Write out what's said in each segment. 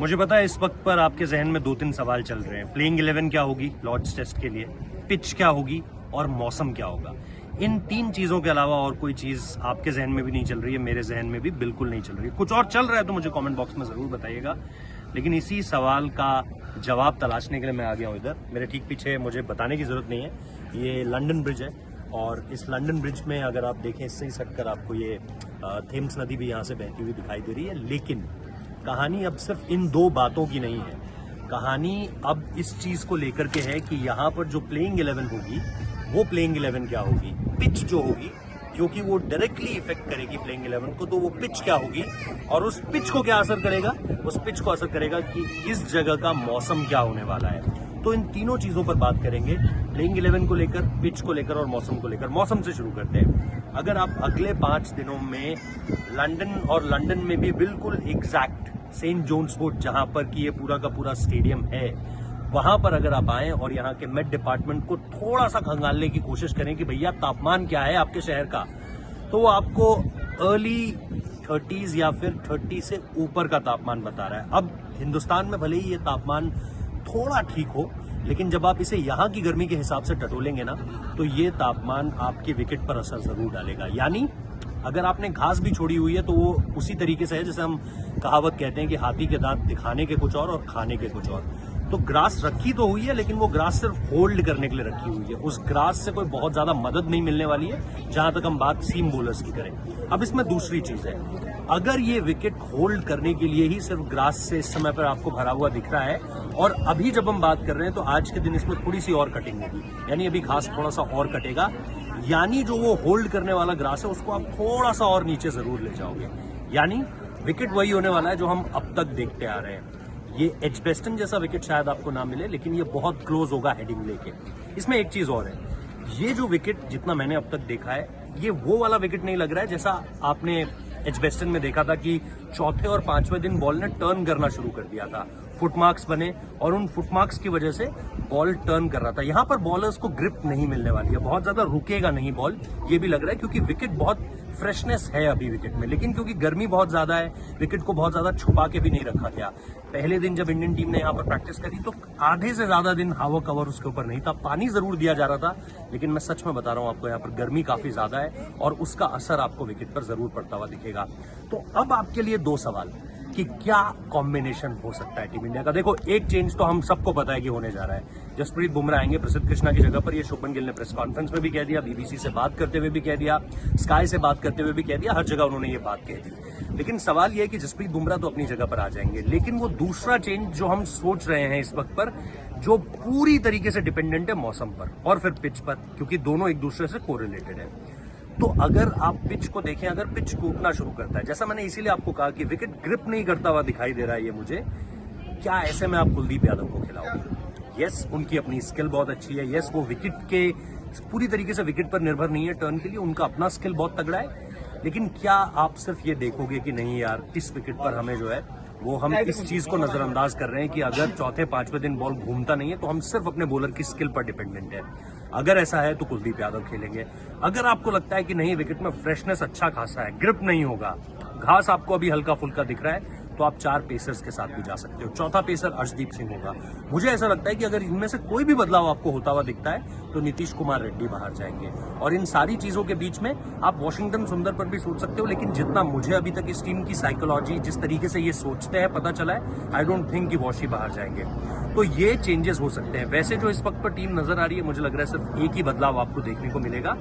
मुझे पता है इस वक्त पर आपके जहन में 2-3 सवाल चल रहे हैं। प्लेइंग 11 क्या होगी लॉर्ड्स टेस्ट के लिए, पिच क्या होगी और मौसम क्या होगा। इन 3 चीजों के अलावा और कोई चीज आपके जहन में भी नहीं चल रही है, मेरे जहन में भी बिल्कुल नहीं चल रही है। कुछ और चल रहा है तो मुझे कमेंट बॉक्स में जरूर बताइएगा। लेकिन इसी सवाल का जवाब तलाशने के लिए मैं आ गया हूँ इधर। मेरे ठीक पीछे, मुझे बताने की जरूरत नहीं है, ये लंदन ब्रिज है। और इस लंदन ब्रिज में अगर आप देखें, इससे ही सटकर आपको ये थेम्स नदी भी यहाँ से बहती हुई दिखाई दे रही है। लेकिन कहानी अब सिर्फ इन 2 बातों की नहीं है। कहानी अब इस चीज को लेकर के है कि यहाँ पर जो प्लेइंग 11 होगी वो प्लेइंग 11 क्या होगी, पिच जो होगी, क्योंकि वो डायरेक्टली इफेक्ट करेगी प्लेइंग 11 को। तो वो पिच क्या होगी और उस पिच को क्या असर करेगा, उस पिच को असर करेगा कि इस जगह का मौसम क्या होने वाला है। तो इन तीनों चीजों पर बात करेंगे, प्लेइंग 11 को लेकर, पिच को लेकर और मौसम को लेकर। मौसम से शुरू करते हैं। अगर आप अगले 5 दिनों में लंदन में भी बिल्कुल एग्जैक्ट सेंट जोन्स वुड, जहां पर कि ये पूरा का पूरा स्टेडियम है, वहां पर अगर आप आए और यहाँ के मेट डिपार्टमेंट को थोड़ा सा खंगालने की कोशिश करें कि भैया तापमान क्या है आपके शहर का, तो वो आपको अर्ली 30s या फिर 30 से ऊपर का तापमान बता रहा है। अब हिंदुस्तान में भले ही ये तापमान थोड़ा ठीक हो, लेकिन जब आप इसे यहाँ की गर्मी के हिसाब से टटोलेंगे ना, तो ये तापमान आपके विकेट पर असर जरूर डालेगा। यानी अगर आपने घास भी छोड़ी हुई है तो वो उसी तरीके से है जैसे हम कहावत कहते हैं कि हाथी के दांत दिखाने के कुछ और खाने के कुछ और। तो ग्रास रखी तो हुई है, लेकिन वो ग्रास सिर्फ होल्ड करने के लिए रखी हुई है। उस ग्रास से कोई बहुत ज्यादा मदद नहीं मिलने वाली है, जहां तक हम बात सीम बोलर्स की करें। अब इसमें दूसरी चीज है, अगर ये विकेट होल्ड करने के लिए ही सिर्फ ग्रास से इस समय पर आपको भरा हुआ दिख रहा है, और अभी जब हम बात कर रहे हैं तो आज के दिन इसमें थोड़ी सी और कटिंग होगी, यानी अभी घास थोड़ा सा और कटेगा, यानी जो वो होल्ड करने वाला ग्रास है उसको आप थोड़ा सा और नीचे जरूर ले जाओगे। यानी विकेट वही होने वाला है जो हम अब तक देखते आ रहे हैं। ये एजबेस्टन जैसा विकेट शायद आपको ना मिले, लेकिन ये बहुत क्लोज होगा हेडिंग लेके। इसमें एक चीज और है, ये जो विकेट जितना मैंने अब तक देखा है, ये वो वाला विकेट नहीं लग रहा है जैसा आपने एजबेस्टन में देखा था कि चौथे और 5वें दिन बॉल ने टर्न करना शुरू कर दिया था, फुटमार्क्स बने और उन फुटमार्क्स की वजह से बॉल टर्न कर रहा था। यहाँ पर बॉलर्स को ग्रिप नहीं मिलने वाली है, बहुत ज्यादा रुकेगा नहीं बॉल, ये भी लग रहा है, क्योंकि विकेट बहुत फ्रेशनेस है अभी विकेट में। लेकिन क्योंकि गर्मी बहुत ज्यादा है, विकेट को बहुत ज्यादा छुपा के भी नहीं रखा गया। पहले दिन जब इंडियन टीम ने यहाँ पर प्रैक्टिस करी तो आधे से ज्यादा दिन हवा कवर उसके ऊपर नहीं था, पानी जरूर दिया जा रहा था, लेकिन मैं सच में बता रहा हूँ आपको, यहाँ पर गर्मी काफी ज्यादा है और उसका असर आपको विकेट पर जरूर पड़ता हुआ दिखेगा। तो अब आपके लिए 2 सवाल कि क्या कॉम्बिनेशन हो सकता है टीम इंडिया का। देखो, एक चेंज तो हम सबको पता है कि होने जा रहा है, जसप्रीत बुमराह आएंगे प्रसिद्ध कृष्णा की जगह पर। ये शुभमन गिल ने प्रेस कॉन्फ्रेंस में भी कह दिया, बीबीसी से बात करते हुए भी कह दिया, स्काई से बात करते हुए भी कह दिया, हर जगह उन्होंने ये बात कह दी। लेकिन सवाल यह है कि जसप्रीत बुमराह तो अपनी जगह पर आ जाएंगे, लेकिन वो दूसरा चेंज जो हम सोच रहे हैं इस वक्त पर, जो पूरी तरीके से डिपेंडेंट है मौसम पर और फिर पिच पर, क्योंकि दोनों एक दूसरे से कोरिलेटेड है। तो अगर आप पिच को देखें, अगर पिच टूटना शुरू करता है, जैसा मैंने इसीलिए आपको कहा कि विकेट ग्रिप नहीं करता हुआ दिखाई दे रहा है ये मुझे, क्या ऐसे में आप कुलदीप यादव को खिलाओगे? यस, उनकी अपनी स्किल बहुत अच्छी है, यस वो विकेट के पूरी तरीके से विकेट पर निर्भर नहीं है टर्न के लिए, उनका अपना स्किल बहुत तगड़ा है। लेकिन क्या आप सिर्फ ये देखोगे कि नहीं यार, इस विकेट पर हमें जो है वो, हम इस चीज को नजरअंदाज कर रहे हैं कि अगर चौथे 5वें दिन बॉल घूमता नहीं है तो हम सिर्फ अपने बॉलर की स्किल पर डिपेंडेंट है। अगर ऐसा है तो कुलदीप यादव खेलेंगे। अगर आपको लगता है कि नहीं, विकेट में फ्रेशनेस अच्छा खासा है, ग्रिप नहीं होगा, घास आपको अभी हल्का फुल्का दिख रहा है, तो आप 4 पेसर्स के साथ भी जा सकते हो। चौथा पेसर अर्शदीप सिंह होगा। मुझे ऐसा लगता है कि अगर इनमें से कोई भी बदलाव आपको होता हुआ दिखता है तो नीतीश कुमार रेड्डी बाहर जाएंगे। और इन सारी चीजों के बीच में आप वॉशिंगटन सुंदर पर भी सोच सकते हो, लेकिन जितना मुझे अभी तक इस टीम की साइकोलॉजी, जिस तरीके से ये सोचते हैं पता चला है, आई डोंट थिंक कि वॉशी बाहर जाएंगे। तो ये चेंजेस हो सकते हैं। वैसे जो इस वक्त पर टीम नजर आ रही है, मुझे लग रहा है सिर्फ एक ही बदलाव आपको देखने को मिलेगा,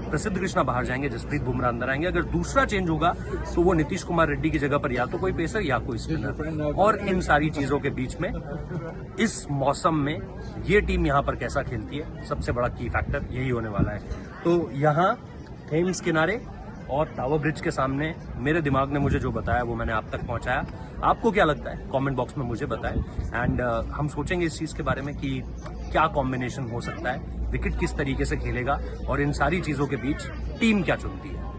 प्रसिद्ध कृष्णा बाहर जाएंगे, जसप्रीत बुमराह अंदर आएंगे। अगर दूसरा चेंज होगा तो वो नीतीश कुमार रेड्डी की जगह पर या तो कोई पेसर या कोई स्पिनर। और इन सारी चीजों के बीच में इस मौसम में ये टीम यहाँ पर कैसा खेलती है, सबसे बड़ा की फैक्टर यही होने वाला है। तो यहाँ थेम्स किनारे और टावर ब्रिज के सामने मेरे दिमाग ने मुझे जो बताया वो मैंने आप तक पहुंचाया। आपको क्या लगता है कमेंट बॉक्स में मुझे बताएं, एंड हम सोचेंगे इस चीज़ के बारे में कि क्या कॉम्बिनेशन हो सकता है, विकेट किस तरीके से खेलेगा और इन सारी चीज़ों के बीच टीम क्या चुनती है।